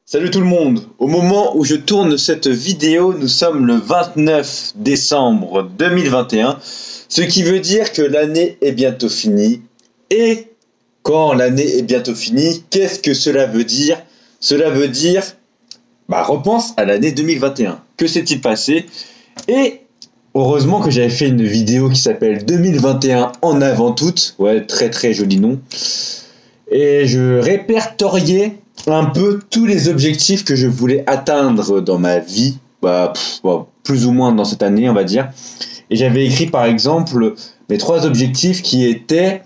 Salut tout le monde. Au moment où je tourne cette vidéo, nous sommes le 29 décembre 2021, ce qui veut dire que l'année est bientôt finie. Et quand l'année est bientôt finie, qu'est-ce que cela veut dire? Cela veut dire, repense à l'année 2021. Que s'est-il passé? Et heureusement que j'avais fait une vidéo qui s'appelle 2021 en avant toute. Ouais, très très joli nom. Et je répertoriais un peu tous les objectifs que je voulais atteindre dans ma vie, plus ou moins dans cette année, on va dire. Et j'avais écrit par exemple mes 3 objectifs qui étaient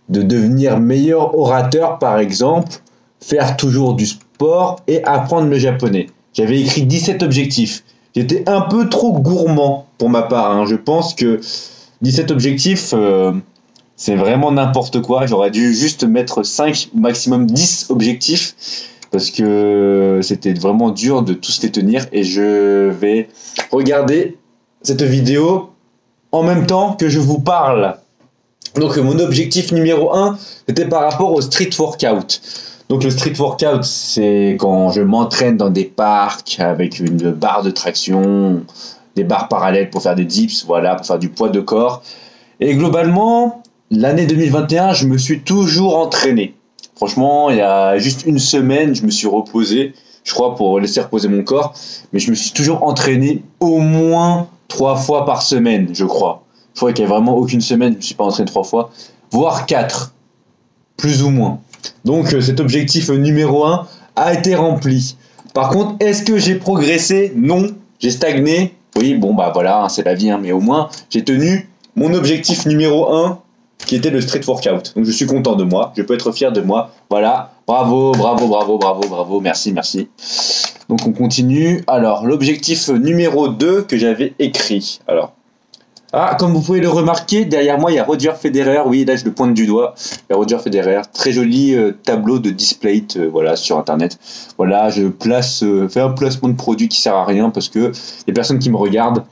de devenir meilleur orateur par exemple, faire toujours du sport et apprendre le japonais. J'avais écrit 17 objectifs. J'étais un peu trop gourmand pour ma part, hein. Je pense que 17 objectifs, c'est vraiment n'importe quoi. J'aurais dû juste mettre 5 ou maximum 10 objectifs parce que c'était vraiment dur de tous les tenir. Et je vais regarder cette vidéo en même temps que je vous parle. Donc mon objectif numéro 1, c'était par rapport au street workout. Donc le street workout, c'est quand je m'entraîne dans des parcs avec une barre de traction, des barres parallèles pour faire des dips, voilà, pour faire du poids de corps. Et globalement, l'année 2021, je me suis toujours entraîné. Franchement, il y a juste une semaine, je me suis reposé, je crois, pour laisser reposer mon corps. Mais je me suis toujours entraîné au moins 3 fois par semaine, je crois. Je crois qu'il n'y a vraiment aucune semaine, je ne me suis pas entraîné 3 fois, voire 4, plus ou moins. Donc cet objectif numéro 1 a été rempli. Par contre, est-ce que j'ai progressé? Non, j'ai stagné. Oui, voilà, c'est la vie, hein, mais au moins, j'ai tenu mon objectif numéro 1, qui était le street workout. Donc je suis content de moi, je peux être fier de moi. Voilà, bravo, merci. Donc on continue. Alors, l'objectif numéro 2 que j'avais écrit. Alors, comme vous pouvez le remarquer, derrière moi, il y a Roger Federer. Oui, là, je le pointe du doigt. Il y a Roger Federer. Très joli tableau de display sur Internet. Voilà, je fais un placement de produit qui sert à rien parce que les personnes qui me regardent.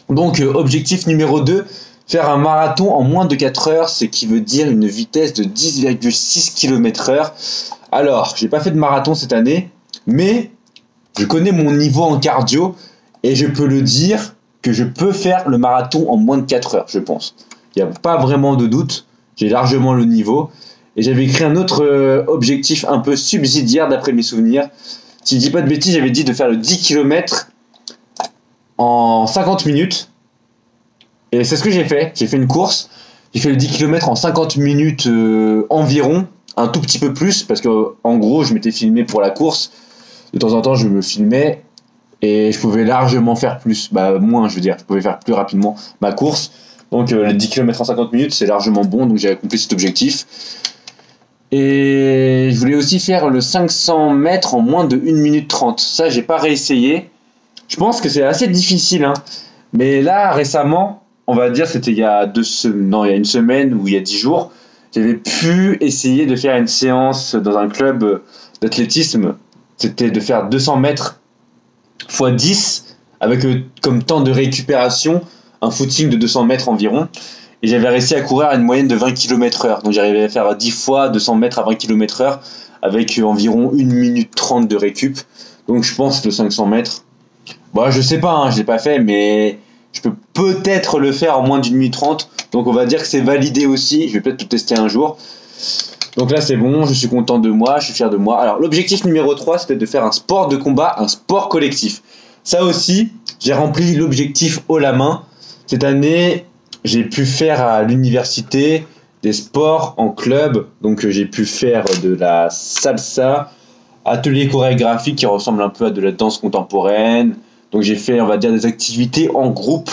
Donc, objectif numéro 2, faire un marathon en moins de 4 heures, ce qui veut dire une vitesse de 10,6 km/h. Alors, j'ai pas fait de marathon cette année, mais je connais mon niveau en cardio et je peux le dire que je peux faire le marathon en moins de 4 heures, je pense. Il n'y a pas vraiment de doute, j'ai largement le niveau. Et j'avais écrit un autre objectif un peu subsidiaire d'après mes souvenirs. Si je dis pas de bêtises, j'avais dit de faire le 10 km en 50 minutes. Et c'est ce que j'ai fait. J'ai fait une course. J'ai fait le 10 km en 50 minutes environ. Un tout petit peu plus. Parce que en gros, je m'étais filmé pour la course. De temps en temps, je me filmais. Et je pouvais largement faire plus. Moins, je veux dire. Je pouvais faire plus rapidement ma course. Donc, le 10 km en 50 minutes, c'est largement bon. Donc, j'ai accompli cet objectif. Et je voulais aussi faire le 500 mètres en moins de 1 minute 30. Ça, j'ai pas réessayé. Je pense que c'est assez difficile, hein. Mais là, récemment, on va dire, c'était il y a une semaine ou il y a 10 jours, j'avais pu essayer de faire une séance dans un club d'athlétisme. C'était de faire 200 mètres x 10 avec comme temps de récupération un footing de 200 mètres environ. Et j'avais réussi à courir à une moyenne de 20 km/h. Donc j'arrivais à faire 10 fois 200 mètres à 20 km/h avec environ 1 minute 30 de récup. Donc je pense que le 500 mètres, je sais pas, hein, je l'ai pas fait, mais je peux peut-être le faire en moins d'1 minute 30. Donc on va dire que c'est validé aussi. Je vais peut-être le tester un jour. Donc là c'est bon, je suis content de moi, je suis fier de moi. Alors l'objectif numéro 3, c'était de faire un sport de combat, un sport collectif. Ça aussi, j'ai rempli l'objectif haut la main. Cette année, j'ai pu faire à l'université des sports en club. Donc j'ai pu faire de la salsa, atelier chorégraphique qui ressemble un peu à de la danse contemporaine. Donc j'ai fait, on va dire, des activités en groupe.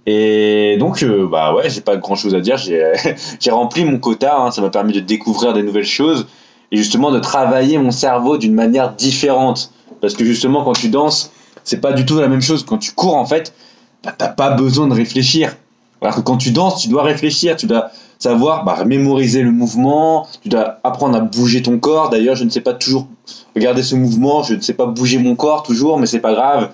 Et donc, j'ai pas grand chose à dire. J'ai rempli mon quota, hein. Ça m'a permis de découvrir des nouvelles choses et justement de travailler mon cerveau d'une manière différente. Parce que justement, quand tu danses, c'est pas du tout la même chose. Quand tu cours, en fait, t'as pas besoin de réfléchir. Alors que quand tu danses, tu dois réfléchir. Tu dois savoir mémoriser le mouvement. Tu dois apprendre à bouger ton corps. D'ailleurs, je ne sais pas toujours regarder ce mouvement. Je ne sais pas bouger mon corps toujours, mais c'est pas grave.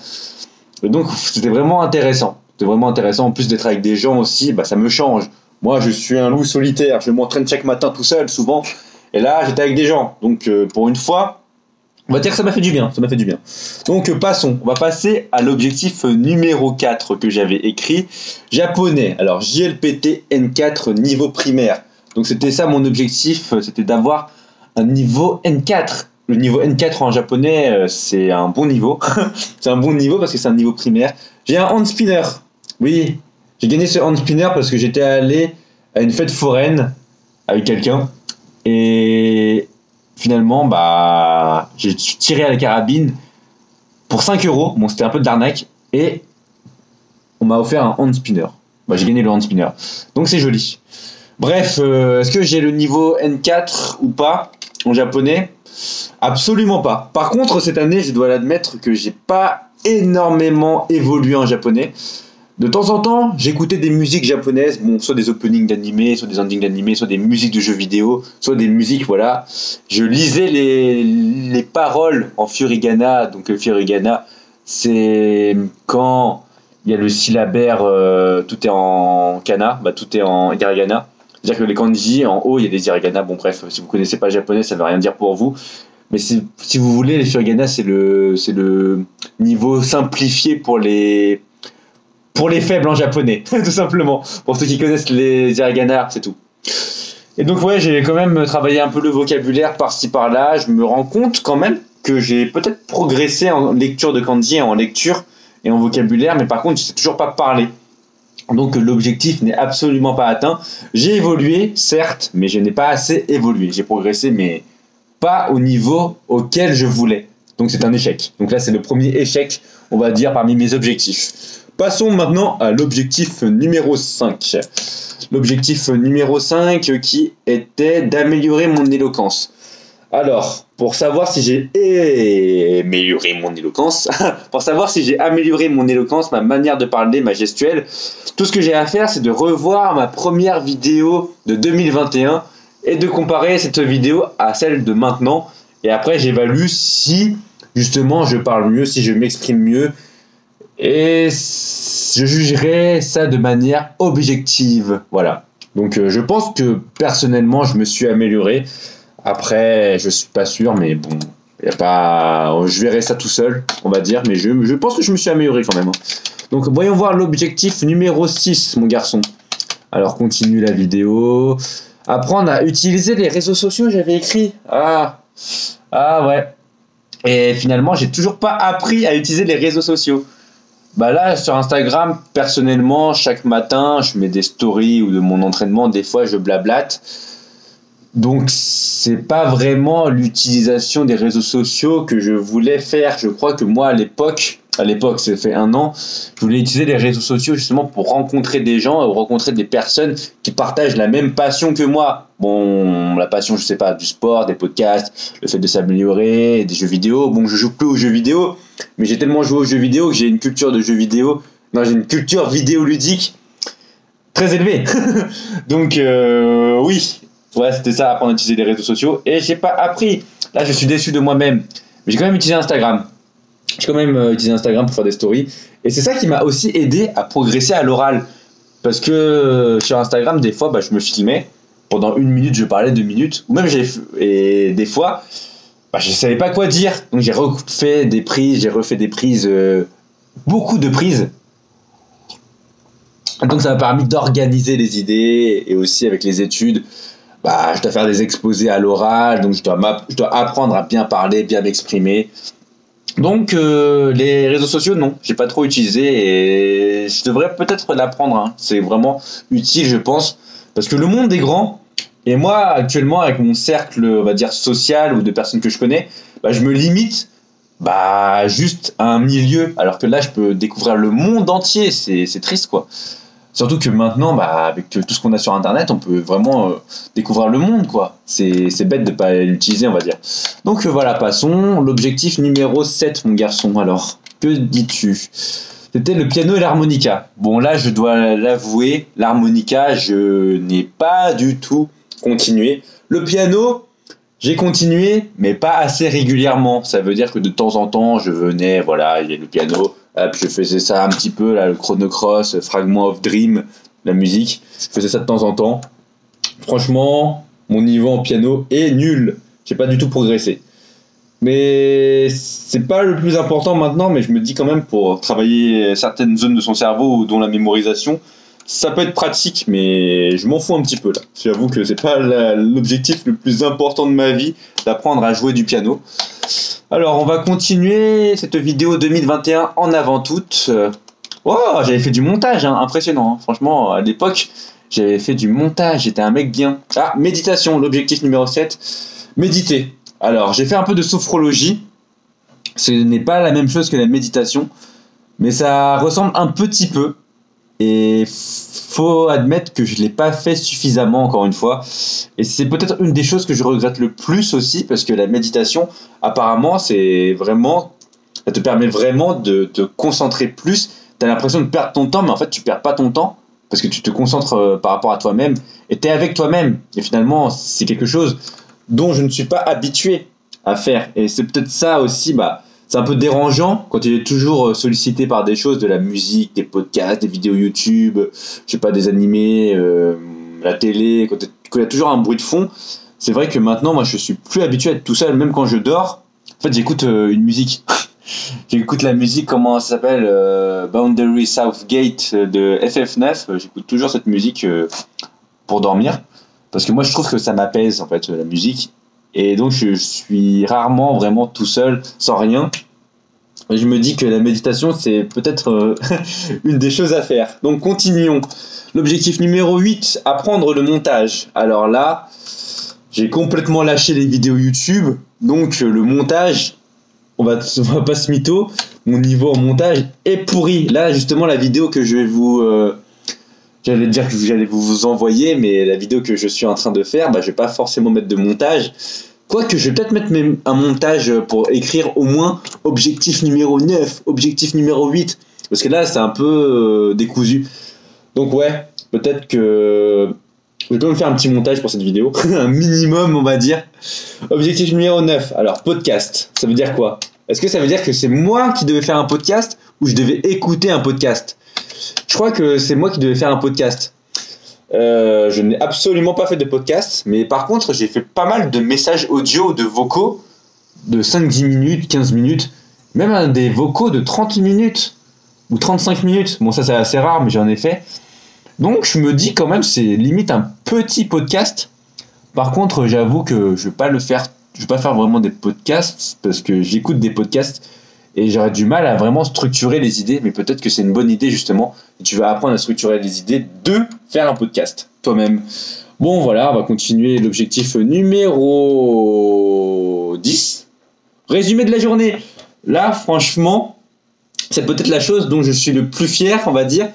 Et donc, c'était vraiment intéressant. C'était vraiment intéressant. En plus d'être avec des gens aussi, ça me change. Moi, je suis un loup solitaire. Je m'entraîne chaque matin tout seul, souvent. Et là, j'étais avec des gens. Donc, pour une fois, On va dire que ça m'a fait du bien, ça m'a fait du bien. Donc passons, on va passer à l'objectif numéro 4 que j'avais écrit. Japonais, alors JLPT N4 niveau primaire. Donc c'était ça mon objectif, c'était d'avoir un niveau N4. Le niveau N4 en japonais, c'est un bon niveau. C'est un bon niveau parce que c'est un niveau primaire. J'ai un hand spinner. Oui, j'ai gagné ce hand spinner parce que j'étais allé à une fête foraine avec quelqu'un. Et finalement, bah, j'ai tiré à la carabine pour 5 euros. Bon, c'était un peu de l'arnaque. Et on m'a offert un hand spinner. Bah, j'ai gagné le hand spinner. Donc c'est joli. Bref, est-ce que j'ai le niveau N4 ou pas en japonais? Absolument pas. Par contre, cette année, je dois l'admettre que j'ai pas énormément évolué en japonais. De temps en temps, j'écoutais des musiques japonaises, bon, soit des openings d'animés, soit des endings d'animés, soit des musiques de jeux vidéo, soit des musiques, voilà. Je lisais les paroles en furigana. Donc le furigana, c'est quand il y a le syllabaire, tout est en kana, bah, tout est en hiragana. C'est-à-dire que les kanji, en haut, il y a des hiragana. Bon, bref, si vous connaissez pas le japonais, ça ne veut rien dire pour vous. Mais si vous voulez, les furigana, c'est le niveau simplifié pour les faibles en japonais, tout simplement. Pour ceux qui connaissent les hiragana, c'est tout. Et donc, ouais, j'ai quand même travaillé un peu le vocabulaire par-ci par-là. Je me rends compte quand même que j'ai peut-être progressé en lecture de kanji, en lecture et en vocabulaire, mais par contre, je ne sais toujours pas parler. Donc l'objectif n'est absolument pas atteint. J'ai évolué, certes, mais je n'ai pas assez évolué. J'ai progressé, mais pas au niveau auquel je voulais. Donc c'est un échec. Donc là, c'est le premier échec, on va dire, parmi mes objectifs. Passons maintenant à l'objectif numéro 5. L'objectif numéro 5 qui était d'améliorer mon éloquence. Alors, pour savoir si j'ai amélioré mon éloquence, ma manière de parler, ma gestuelle, tout ce que j'ai à faire, c'est de revoir ma première vidéo de 2021 et de comparer cette vidéo à celle de maintenant. Et après, j'évalue si, justement, je parle mieux, si je m'exprime mieux. Et je jugerai ça de manière objective. Voilà. Donc, je pense que, personnellement, je me suis amélioré. Après, je suis pas sûr, mais bon, y a pas... je verrai ça tout seul, on va dire, mais je pense que je me suis amélioré quand même. Donc, voyons voir l'objectif numéro 6, mon garçon. Alors, continue la vidéo. Apprendre à utiliser les réseaux sociaux, j'avais écrit. Ah ouais. Et finalement, j'ai toujours pas appris à utiliser les réseaux sociaux. Bah là, sur Instagram, personnellement, chaque matin, je mets des stories ou de mon entraînement, des fois, je blablate. Donc c'est pas vraiment l'utilisation des réseaux sociaux que je voulais faire. Je crois que moi à l'époque, ça fait 1 an, je voulais utiliser les réseaux sociaux justement pour rencontrer des gens, rencontrer des personnes qui partagent la même passion que moi. Bon, la passion, je sais pas, du sport, des podcasts, le fait de s'améliorer, des jeux vidéo. Bon, je joue plus aux jeux vidéo, mais j'ai tellement joué aux jeux vidéo que j'ai une culture de jeux vidéo. Non, j'ai une culture vidéoludique très élevée. Donc oui. Ouais, c'était ça, apprendre à utiliser les réseaux sociaux. Et j'ai pas appris. Là, je suis déçu de moi-même. Mais j'ai quand même utilisé Instagram. J'ai quand même utilisé Instagram pour faire des stories. Et c'est ça qui m'a aussi aidé à progresser à l'oral. Parce que sur Instagram, des fois, bah, je me filmais. Pendant 1 minute, je parlais 2 minutes. Ou même, et des fois, bah, je savais pas quoi dire. Donc, j'ai refait des prises, beaucoup de prises. Donc, ça m'a permis d'organiser les idées. Et aussi, avec les études, bah, je dois faire des exposés à l'oral, donc je dois apprendre à bien parler, bien m'exprimer. Donc les réseaux sociaux, non, j'ai pas trop utilisé et je devrais peut-être l'apprendre. Hein. C'est vraiment utile, je pense, parce que le monde est grand. Et moi, actuellement, avec mon cercle, on va dire social ou de personnes que je connais, bah, je me limite juste à un milieu, alors que là, je peux découvrir le monde entier. C'est triste, quoi. Surtout que maintenant, bah, avec tout ce qu'on a sur Internet, on peut vraiment découvrir le monde, quoi. C'est bête de ne pas l'utiliser, on va dire. Donc voilà, passons. L'objectif numéro 7, mon garçon. Alors, que dis-tu? C'était le piano et l'harmonica. Bon, là, je dois l'avouer, l'harmonica, je n'ai pas du tout continué. Le piano, j'ai continué, mais pas assez régulièrement. Ça veut dire que de temps en temps, je venais, voilà, il y a le piano... Puis je faisais ça un petit peu, là, le Chrono Cross, Fragment of Dream, la musique. Je faisais ça de temps en temps. Franchement, mon niveau en piano est nul. J'ai pas du tout progressé. Mais c'est pas le plus important maintenant, mais je me dis quand même pour travailler certaines zones de son cerveau, dont la mémorisation, ça peut être pratique, mais je m'en fous un petit peu là. J'avoue que c'est pas l'objectif le plus important de ma vie, d'apprendre à jouer du piano. Alors on va continuer cette vidéo 2021 en avant toute. Oh, j'avais fait du montage, hein, impressionnant. Hein. Franchement, à l'époque, j'avais fait du montage, j'étais un mec bien. Ah, méditation, l'objectif numéro 7, méditer. Alors, j'ai fait un peu de sophrologie. Ce n'est pas la même chose que la méditation, mais ça ressemble un petit peu. Et faut admettre que je ne l'ai pas fait suffisamment, encore une fois. Et c'est peut-être une des choses que je regrette le plus aussi, parce que la méditation, apparemment, c'est vraiment... ça te permet vraiment de te concentrer plus. Tu as l'impression de perdre ton temps, mais en fait, tu perds pas ton temps, parce que tu te concentres par rapport à toi-même, et tu es avec toi-même. Et finalement, c'est quelque chose dont je ne suis pas habitué à faire. Et c'est peut-être ça aussi, c'est un peu dérangeant quand tu es toujours sollicité par des choses, de la musique, des podcasts, des vidéos YouTube, je sais pas, des animés, la télé, quand il y a toujours un bruit de fond. C'est vrai que maintenant, moi, je suis plus habitué à être tout seul, même quand je dors. En fait, j'écoute une musique. J'écoute la musique, comment ça s'appelle, Boundary Southgate de FF9. J'écoute toujours cette musique pour dormir. Parce que moi, je trouve que ça m'apaise, en fait, la musique. Et donc, je suis rarement vraiment tout seul, sans rien. Et je me dis que la méditation, c'est peut-être une des choses à faire. Donc, continuons. L'objectif numéro 8, apprendre le montage. Alors là, j'ai complètement lâché les vidéos YouTube. Donc, le montage, on va pas se mytho. Mon niveau en montage est pourri. Là, justement, la vidéo que je vais vous... j'allais dire que j'allais vous envoyer, mais la vidéo que je suis en train de faire, je vais pas forcément mettre de montage. Quoique, je vais peut-être mettre un montage pour écrire au moins objectif numéro 9, objectif numéro 8. Parce que là, c'est un peu décousu. Donc ouais, peut-être que je vais me faire un petit montage pour cette vidéo. Un minimum, on va dire. Objectif numéro 9. Alors, podcast, ça veut dire quoi? Est-ce que ça veut dire que c'est moi qui devais faire un podcast ou je devais écouter un podcast? Je crois que c'est moi qui devais faire un podcast. Je n'ai absolument pas fait de podcast, mais par contre, j'ai fait pas mal de messages audio, de vocaux, de 5-10 minutes, 15 minutes, même des vocaux de 30 minutes ou 35 minutes. Bon, ça, c'est assez rare, mais j'en ai fait. Donc, je me dis quand même, c'est limite un petit podcast. Par contre, j'avoue que je vais pas faire vraiment des podcasts, parce que j'écoute des podcasts et j'aurais du mal à vraiment structurer les idées, mais peut-être que c'est une bonne idée justement, et tu vas apprendre à structurer les idées de faire un podcast toi-même. Bon voilà, on va continuer l'objectif numéro 10. Résumé de la journée. Là franchement, c'est peut-être la chose dont je suis le plus fier, on va dire,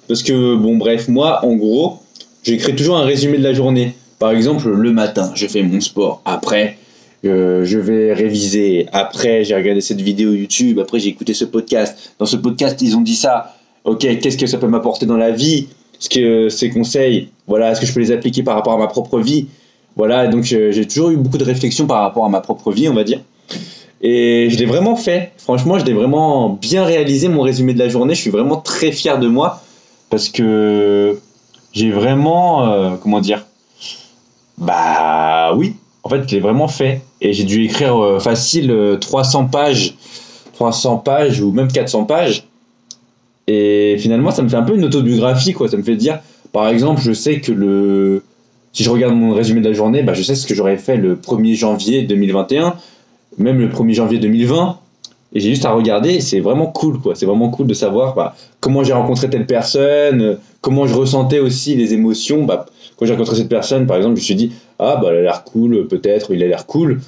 parce que bon bref, moi en gros, j'écris toujours un résumé de la journée. Par exemple, le matin, je fais mon sport, après... je vais réviser, après j'ai regardé cette vidéo YouTube, après j'ai écouté ce podcast, dans ce podcast ils ont dit ça, ok, qu'est-ce que ça peut m'apporter dans la vie, est-ce que ces conseils, voilà, est-ce que je peux les appliquer par rapport à ma propre vie, voilà, donc j'ai toujours eu beaucoup de réflexions par rapport à ma propre vie, on va dire, et je l'ai vraiment fait, franchement je l'ai vraiment bien réalisé, mon résumé de la journée, je suis vraiment très fier de moi, parce que j'ai vraiment, comment dire, oui, en fait, je l'ai vraiment fait. Et j'ai dû écrire facile 300 pages ou même 400 pages. Et finalement, ça me fait un peu une autobiographie, quoi. Ça me fait dire, par exemple, je sais que si je regarde mon résumé de la journée, je sais ce que j'aurais fait le 1er janvier 2021, même le 1er janvier 2020. Et j'ai juste à regarder, et c'est vraiment cool, quoi. C'est vraiment cool de savoir comment j'ai rencontré telle personne, comment je ressentais aussi les émotions. Quand j'ai rencontré cette personne, par exemple, je me suis dit, elle a l'air cool, peut-être, il a l'air cool.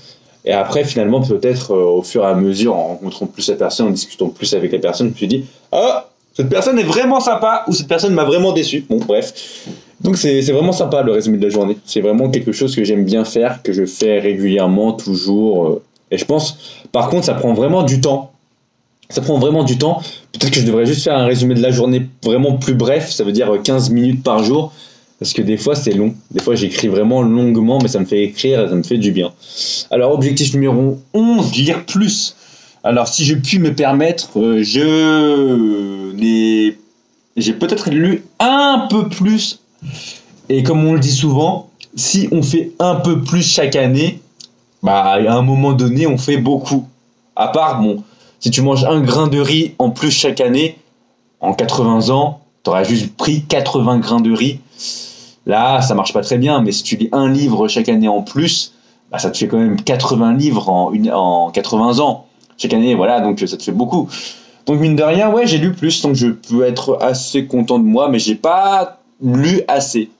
Et après, finalement, peut-être, au fur et à mesure, en rencontrant plus la personne, en discutant plus avec la personne, je me suis dit, cette personne est vraiment sympa, ou cette personne m'a vraiment déçu. Bon, bref. Donc, c'est vraiment sympa, le résumé de la journée. C'est vraiment quelque chose que j'aime bien faire, que je fais régulièrement, toujours. Et je pense, par contre, ça prend vraiment du temps. Peut-être que je devrais juste faire un résumé de la journée vraiment plus bref. Ça veut dire 15 minutes par jour. Parce que des fois, c'est long. Des fois, j'écris vraiment longuement, mais ça me fait écrire et ça me fait du bien. Alors, objectif numéro 11, lire plus. Alors, si je puis me permettre, j'ai peut-être lu un peu plus. Et comme on le dit souvent, si on fait un peu plus chaque année, bah, à un moment donné, on fait beaucoup. À part, bon, si tu manges un grain de riz en plus chaque année, en 80 ans, tu auras juste pris 80 grains de riz. Là, ça marche pas très bien, mais si tu lis un livre chaque année en plus, bah, ça te fait quand même 80 livres en 80 ans. Chaque année, voilà, donc ça te fait beaucoup. Donc mine de rien, ouais, j'ai lu plus, donc je peux être assez content de moi, mais j'ai pas lu assez.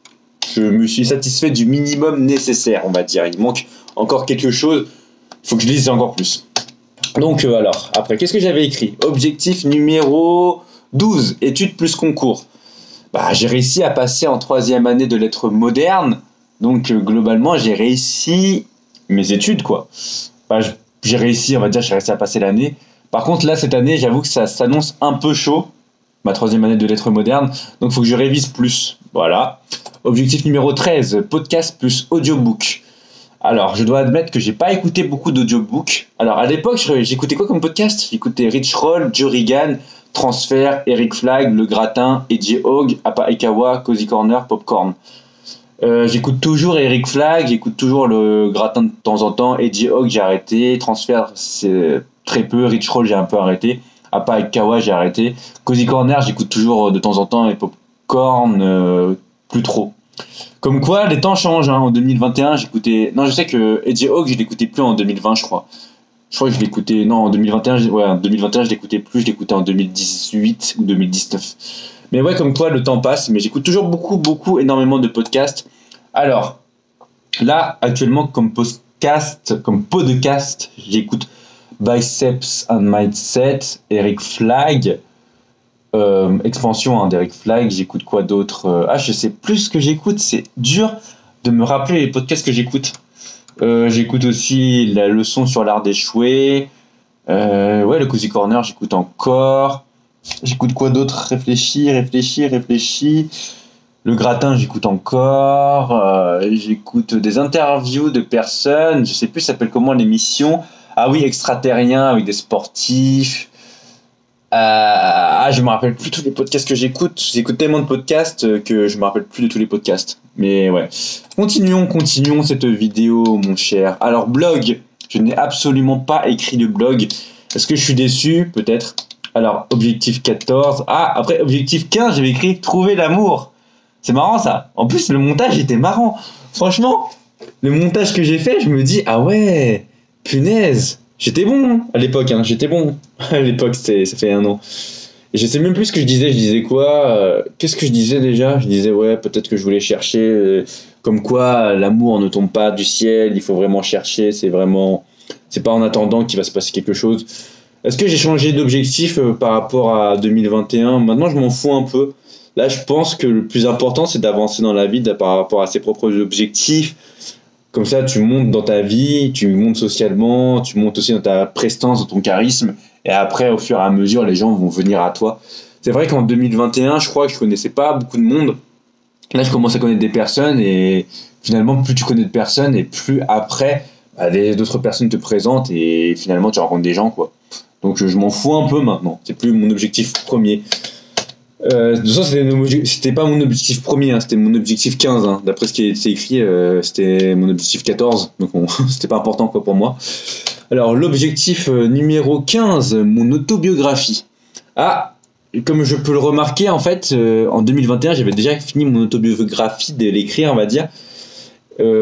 Je me suis satisfait du minimum nécessaire, on va dire. Il manque encore quelque chose, il faut que je lise encore plus. Donc alors, après, qu'est-ce que j'avais écrit? Objectif numéro 12, études plus concours. Bah, j'ai réussi à passer en 3e année de lettres modernes, donc globalement, j'ai réussi mes études, quoi. Bah, j'ai réussi, on va dire, j'ai réussi à passer l'année. Par contre, là, cette année, j'avoue que ça s'annonce un peu chaud, ma 3e année de lettres modernes, donc il faut que je révise plus. Voilà. Objectif numéro 13, podcast plus audiobook. Alors, je dois admettre que j'ai pas écouté beaucoup d'audiobooks. Alors, à l'époque, j'écoutais quoi comme podcast? J'écoutais Rich Roll, Joe Rogan, Transfert, Eric Flagg, Le Gratin, Eddie Hogg, Appa Ekawa, Cozy Corner, Popcorn. J'écoute toujours Eric Flagg, j'écoute toujours Le Gratin de temps en temps, Eddie Hogg, j'ai arrêté, Transfert, c'est très peu, Rich Roll, j'ai un peu arrêté, Appa Ekawa, j'ai arrêté, Cozy Corner, j'écoute toujours de temps en temps, et Popcorn, plus trop. Comme quoi, les temps changent. Hein. En 2021, j'écoutais. Non, je sais que Eddie Hogg, je l'écoutais plus en 2020, je crois. Je crois que je l'écoutais. Non, en 2021, ouais, en 2021, je l'écoutais plus. Je l'écoutais en 2018 ou 2019. Mais ouais, comme quoi, le temps passe. Mais j'écoute toujours beaucoup, énormément de podcasts. Alors, là, actuellement, comme podcast, j'écoute Biceps and Mindset, Eric Flagg. Expansion d'Eric Flagg, j'écoute quoi d'autre? Je sais plus ce que j'écoute, c'est dur de me rappeler les podcasts que j'écoute. J'écoute aussi la leçon sur l'art d'échouer, ouais, le Cozy Corner, j'écoute encore. J'écoute quoi d'autre? Réfléchis. Le Gratin, j'écoute encore. J'écoute des interviews de personnes, je sais plus ça s'appelle comment l'émission. Ah oui, extraterrien avec des sportifs. Je me rappelle plus tous les podcasts que j'écoute. J'écoute tellement de podcasts que je me rappelle plus de tous les podcasts. Mais ouais. Continuons cette vidéo, mon cher. Alors, blog. Je n'ai absolument pas écrit de blog. Est-ce que je suis déçu? Peut-être. Alors, objectif 14. Après, objectif 15, j'avais écrit trouver l'amour. C'est marrant, ça. En plus, le montage était marrant. Franchement, le montage que j'ai fait, je me dis, ah ouais, punaise. J'étais bon à l'époque, j'étais bon. À l'époque, ça fait 1 an. Et je sais même plus ce que je disais quoi. Qu'est-ce que je disais déjà? Je disais, ouais, peut-être que je voulais chercher, comme quoi l'amour ne tombe pas du ciel, il faut vraiment chercher, c'est pas en attendant qu'il va se passer quelque chose. Est-ce que j'ai changé d'objectif par rapport à 2021? Maintenant, je m'en fous un peu. Là, je pense que le plus important, c'est d'avancer dans la vie par rapport à ses propres objectifs. Comme ça, tu montes dans ta vie, tu montes socialement, tu montes aussi dans ta prestance, dans ton charisme. Et après, au fur et à mesure, les gens vont venir à toi. C'est vrai qu'en 2021, je crois que je connaissais pas beaucoup de monde. Là, je commence à connaître des personnes et finalement, plus tu connais de personnes et plus après, d'autres personnes te présentent et finalement, tu rencontres des gens, quoi. Donc, je m'en fous un peu maintenant. C'est plus mon objectif premier. De toute façon, c'était pas mon objectif premier, c'était mon objectif 15. D'après ce qui est écrit, c'était mon objectif 14. Donc, c'était pas important quoi, pour moi. Alors, l'objectif numéro 15, mon autobiographie. Comme je peux le remarquer, en fait, en 2021, j'avais déjà fini mon autobiographie de l'écrire, on va dire.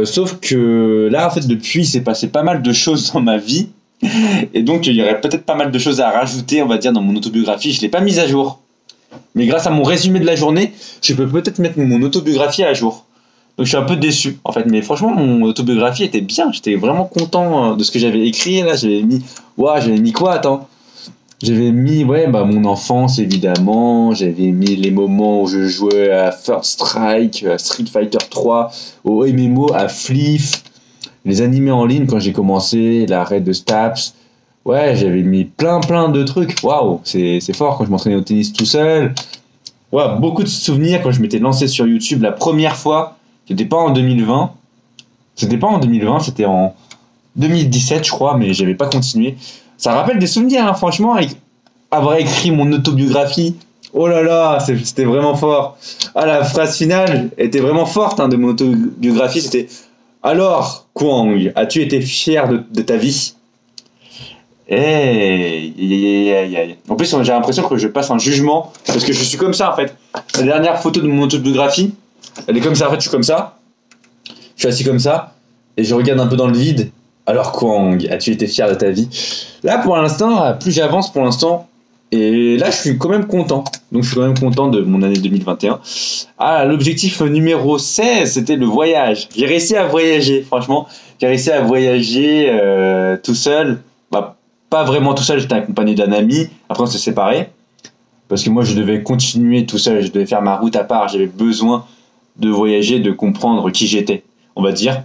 Sauf que là, en fait, depuis, il s'est passé pas mal de choses dans ma vie. Et donc, il y aurait peut-être pas mal de choses à rajouter, on va dire, dans mon autobiographie. Je l'ai pas mise à jour. Mais grâce à mon résumé de la journée, je peux peut-être mettre mon autobiographie à jour. Donc je suis un peu déçu en fait. Mais franchement, mon autobiographie était bien. J'étais vraiment content de ce que j'avais écrit. Là, j'avais mis quoi? Attends. J'avais mis mon enfance évidemment. J'avais mis les moments où je jouais à First Strike, à Street Fighter 3, au MMO, à Fleef, les animés en ligne quand j'ai commencé, la raid de Staps. Ouais, j'avais mis plein de trucs. Waouh, c'est fort quand je m'entraînais au tennis tout seul. Ouais, beaucoup de souvenirs quand je m'étais lancé sur YouTube la première fois. C'était pas en 2020. C'était en 2017, je crois, mais j'avais pas continué. Ça rappelle des souvenirs, hein, franchement, avoir écrit mon autobiographie. Oh là là, c'était vraiment fort. La phrase finale était vraiment forte de mon autobiographie. C'était Alors, Kwang, as-tu été fier de ta vie? En plus, j'ai l'impression que je passe un jugement parce que je suis comme ça en fait. La dernière photo de mon autobiographie, elle est comme ça. En fait, je suis comme ça. Je suis assis comme ça et je regarde un peu dans le vide. Alors, Kwang, as-tu été fier de ta vie? Là, pour l'instant, plus j'avance pour l'instant, et là, je suis quand même content. Donc, je suis quand même content de mon année 2021. Ah, l'objectif numéro 16, c'était le voyage. J'ai réussi à voyager, franchement. J'ai réussi à voyager tout seul. Bah, pas vraiment tout seul, j'étais accompagné d'un ami. Après, on s'est séparés. Parce que moi, je devais continuer tout seul. Je devais faire ma route à part. J'avais besoin de voyager, de comprendre qui j'étais, on va dire.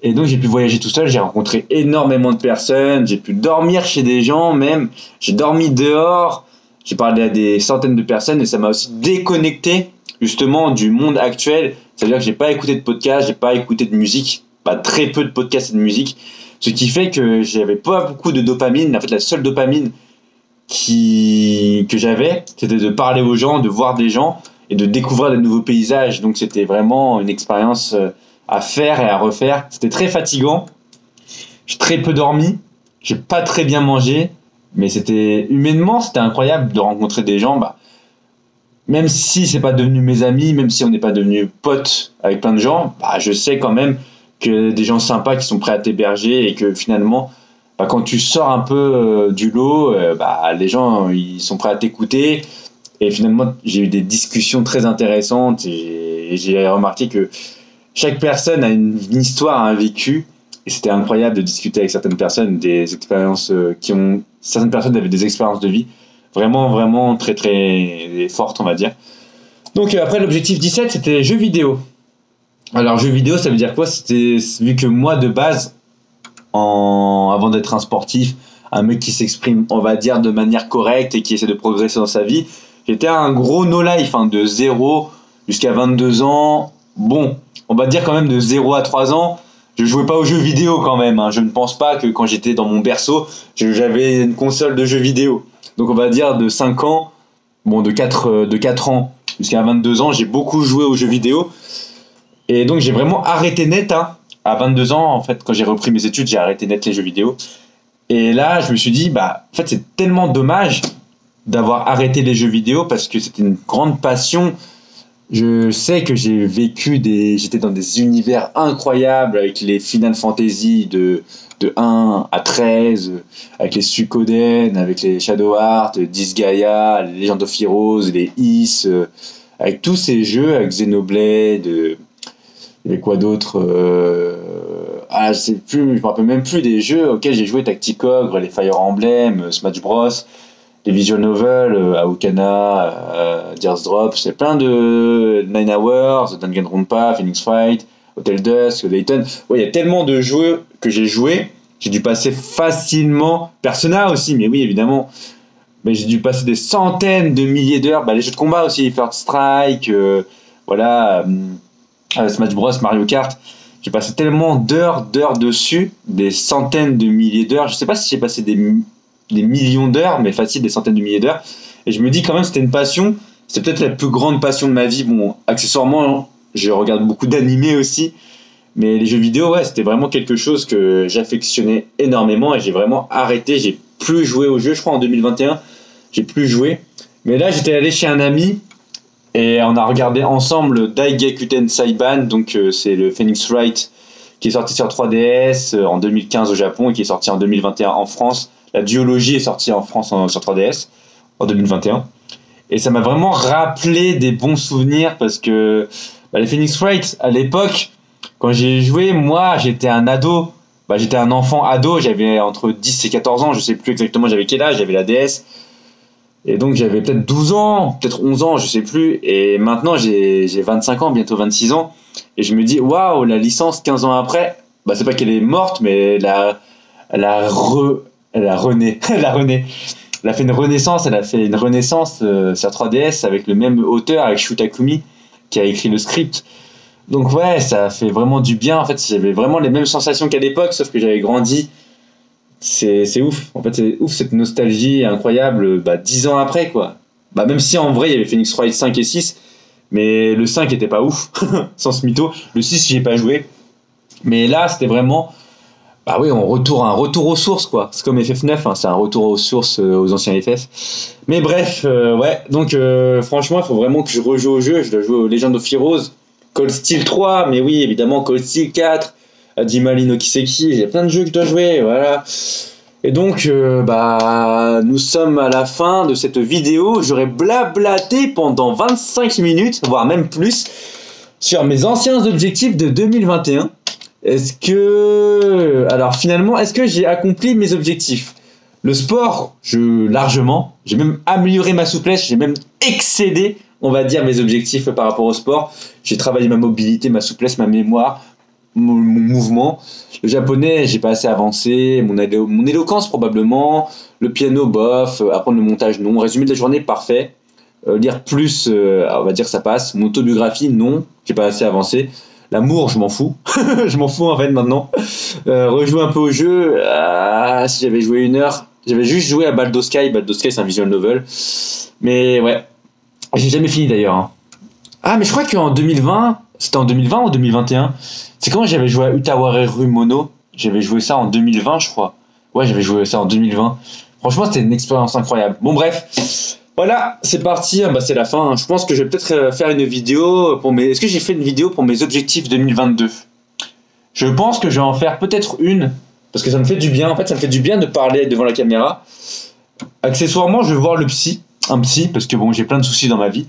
Et donc, j'ai pu voyager tout seul. J'ai rencontré énormément de personnes. J'ai pu dormir chez des gens, même. J'ai dormi dehors. J'ai parlé à des centaines de personnes et ça m'a aussi déconnecté, justement, du monde actuel. C'est-à-dire que j'ai pas écouté de podcast, j'ai pas écouté de musique. Pas très peu de podcasts et de musique. Ce qui fait que j'avais pas beaucoup de dopamine. En fait, la seule dopamine que j'avais, c'était de parler aux gens, de voir des gens et de découvrir de nouveaux paysages. Donc, c'était vraiment une expérience à faire et à refaire. C'était très fatigant. J'ai très peu dormi. J'ai pas très bien mangé. Mais humainement, c'était incroyable de rencontrer des gens. Bah, même si c'est pas devenu mes amis, même si on n'est pas devenu potes avec plein de gens, bah, je sais quand même que des gens sympas qui sont prêts à t'héberger et que finalement, bah, quand tu sors un peu du lot, bah, les gens ils sont prêts à t'écouter. Et finalement, j'ai eu des discussions très intéressantes et j'ai remarqué que chaque personne a une histoire, un vécu. Et c'était incroyable de discuter avec certaines personnes, des expériences certaines personnes avaient des expériences de vie vraiment, vraiment très, très fortes, on va dire. Donc après, l'objectif 17, c'était jeux vidéo. Alors, jeux vidéo, ça veut dire quoi? Vu que moi, de base, avant d'être un sportif, un mec qui s'exprime, on va dire, de manière correcte et qui essaie de progresser dans sa vie, j'étais un gros no-life, de 0 jusqu'à 22 ans. Bon, on va dire quand même de 0 à 3 ans, je jouais pas aux jeux vidéo quand même. Je ne pense pas que quand j'étais dans mon berceau, j'avais une console de jeux vidéo. Donc on va dire de 5 ans, de 4 ans jusqu'à 22 ans, j'ai beaucoup joué aux jeux vidéo. Et donc j'ai vraiment arrêté net. À 22 ans, en fait, quand j'ai repris mes études, j'ai arrêté net les jeux vidéo. Et là, je me suis dit, en fait, c'est tellement dommage d'avoir arrêté les jeux vidéo parce que c'était une grande passion. Je sais que j'étais dans des univers incroyables avec les Final Fantasy de 1 à 13, avec les Suikoden, avec les Shadow Hearts, Disgaea, les Legend of Heroes, les Is, avec tous ces jeux, avec Xenoblade, il y avait quoi d'autre je sais plus, je me rappelle même plus des jeux auxquels j'ai joué, Tacticogre, les Fire Emblem, Smash Bros, les visual novels, Aokana, Tears Drop, c'est plein de 9 Hours, Danganronpa, Phoenix Wright, Hotel Dusk, Layton. Ouais, il y a tellement de jeux que j'ai joué, j'ai dû passer facilement, Persona aussi, mais oui, évidemment, mais j'ai dû passer des centaines de milliers d'heures, les jeux de combat aussi, First Strike, Smash Bros, Mario Kart. J'ai passé tellement d'heures dessus, des centaines de milliers d'heures. Je sais pas si j'ai passé des millions d'heures, mais facile des centaines de milliers d'heures. Et je me dis quand même, c'était une passion. C'est peut-être la plus grande passion de ma vie. Bon, accessoirement, je regarde beaucoup d'animés aussi. Mais les jeux vidéo, ouais, c'était vraiment quelque chose que j'affectionnais énormément. Et j'ai vraiment arrêté. J'ai plus joué aux jeux. Je crois en 2021, j'ai plus joué. Mais là, j'étais allé chez un ami. Et on a regardé ensemble Daigakuten Saiban, donc c'est le Phoenix Wright qui est sorti sur 3DS en 2015 au Japon et qui est sorti en 2021 en France. La duologie est sortie en France sur 3DS en 2021. Et ça m'a vraiment rappelé des bons souvenirs parce que les Phoenix Wright, à l'époque, quand j'ai joué, moi j'étais un ado, j'étais un enfant ado, j'avais entre 10 et 14 ans, je sais plus exactement j'avais quel âge, j'avais la DS. Et donc j'avais peut-être 12 ans, peut-être 11 ans, je sais plus. Et maintenant j'ai 25 ans, bientôt 26 ans. Et je me dis, waouh, la licence 15 ans après, c'est pas qu'elle est morte, mais elle a rené. Elle a fait une renaissance, sur 3DS avec le même auteur, avec Shu Takumi, qui a écrit le script. Donc ouais, ça a fait vraiment du bien. En fait, j'avais vraiment les mêmes sensations qu'à l'époque, sauf que j'avais grandi. C'est ouf, en fait c'est ouf cette nostalgie incroyable 10 ans après quoi. Même si en vrai il y avait Phoenix Wright 5 et 6, mais le 5 était pas ouf, sans ce mytho. Le 6 j'y ai pas joué, Mais là, c'était vraiment, bah oui, un retour aux sources, quoi. C'est comme FF9, hein, c'est un retour aux sources, aux anciens FF. Mais bref, ouais, donc franchement, il faut vraiment que je rejoue au jeu. Je dois jouer au Legend of Heroes, Cold Steel 3, mais oui, évidemment, Cold Steel 4, Hajime no Kiseki, j'ai plein de jeux que je dois jouer, voilà. Et donc, bah, nous sommes à la fin de cette vidéo. J'aurais blablaté pendant 25 minutes, voire même plus, sur mes anciens objectifs de 2021. Alors finalement, est-ce que j'ai accompli mes objectifs? Le sport, largement. J'ai même amélioré ma souplesse, j'ai même excédé, on va dire, mes objectifs par rapport au sport. J'ai travaillé ma mobilité, ma souplesse, ma mémoire, mon mouvement. Le japonais, j'ai pas assez avancé. Mon éloquence, probablement. Le piano, bof. Apprendre le montage, non. Résumé de la journée, parfait. Lire plus, on va dire que ça passe. Mon autobiographie, non. J'ai pas assez avancé. L'amour, je m'en fous. Je m'en fous, en fait, maintenant. Rejouer un peu au jeu. Si j'avais joué 1 heure. J'avais juste joué à Baldur's Sky. Baldur's Sky, c'est un visual novel. Mais ouais. J'ai jamais fini, d'ailleurs. Hein. Ah, mais je crois qu'en 2020... C'était en 2020 ou 2021? C'est quand j'avais joué à Utawareru Mono. J'avais joué ça en 2020, je crois. Ouais, j'avais joué ça en 2020. Franchement, c'était une expérience incroyable. Bon, bref. Voilà, c'est parti. Bah, c'est la fin. Je pense que je vais peut-être faire une vidéo pour mes... Est-ce que j'ai fait une vidéo pour mes objectifs 2022? Je pense que je vais en faire peut-être une. Parce que ça me fait du bien. En fait, ça me fait du bien de parler devant la caméra. Accessoirement, je vais voir le psy. Un psy, parce que bon, j'ai plein de soucis dans ma vie.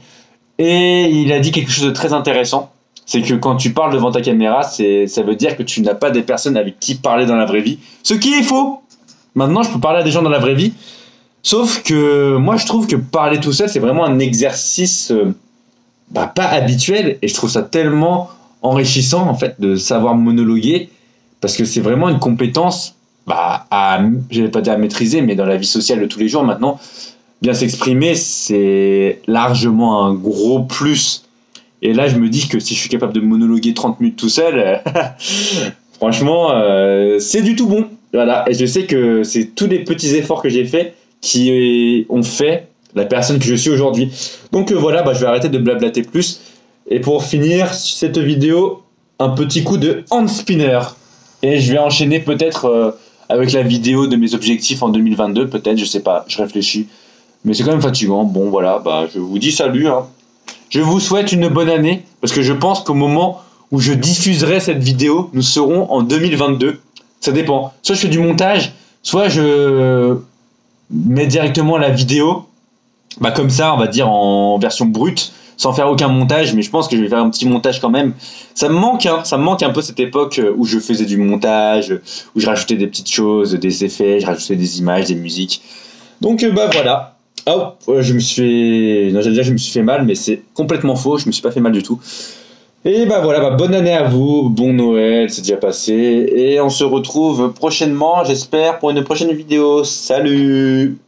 Et il a dit quelque chose de très intéressant. C'est que quand tu parles devant ta caméra, ça veut dire que tu n'as pas des personnes avec qui parler dans la vraie vie. Ce qui est faux. Maintenant, je peux parler à des gens dans la vraie vie. Sauf que moi, je trouve que parler tout seul, c'est vraiment un exercice pas habituel. Et je trouve ça tellement enrichissant, en fait, de savoir monologuer. Parce que c'est vraiment une compétence, je vais pas dire à maîtriser, mais dans la vie sociale de tous les jours, maintenant, bien s'exprimer, c'est largement un gros plus. Et là, je me dis que si je suis capable de monologuer 30 minutes tout seul, franchement, c'est du tout bon. Voilà. Et je sais que c'est tous les petits efforts que j'ai faits qui ont fait la personne que je suis aujourd'hui. Donc voilà, je vais arrêter de blablater plus. Et pour finir cette vidéo, un petit coup de hand spinner. Et je vais enchaîner peut-être avec la vidéo de mes objectifs en 2022, peut-être, je sais pas, je réfléchis. Mais c'est quand même fatigant. Bon, voilà, je vous dis salut, hein. Je vous souhaite une bonne année, parce que je pense qu'au moment où je diffuserai cette vidéo, nous serons en 2022. Ça dépend. Soit je fais du montage, soit je mets directement la vidéo, comme ça, on va dire en version brute, sans faire aucun montage, mais je pense que je vais faire un petit montage quand même. Ça me manque un peu cette époque où je faisais du montage, où je rajoutais des petites choses, des effets, je rajoutais des images, des musiques. Donc voilà. Oh, je me suis fait mal, mais c'est complètement faux, je me suis pas fait mal du tout. Et voilà, bonne année à vous, bon Noël, c'est déjà passé, et on se retrouve prochainement, j'espère, pour une prochaine vidéo. Salut!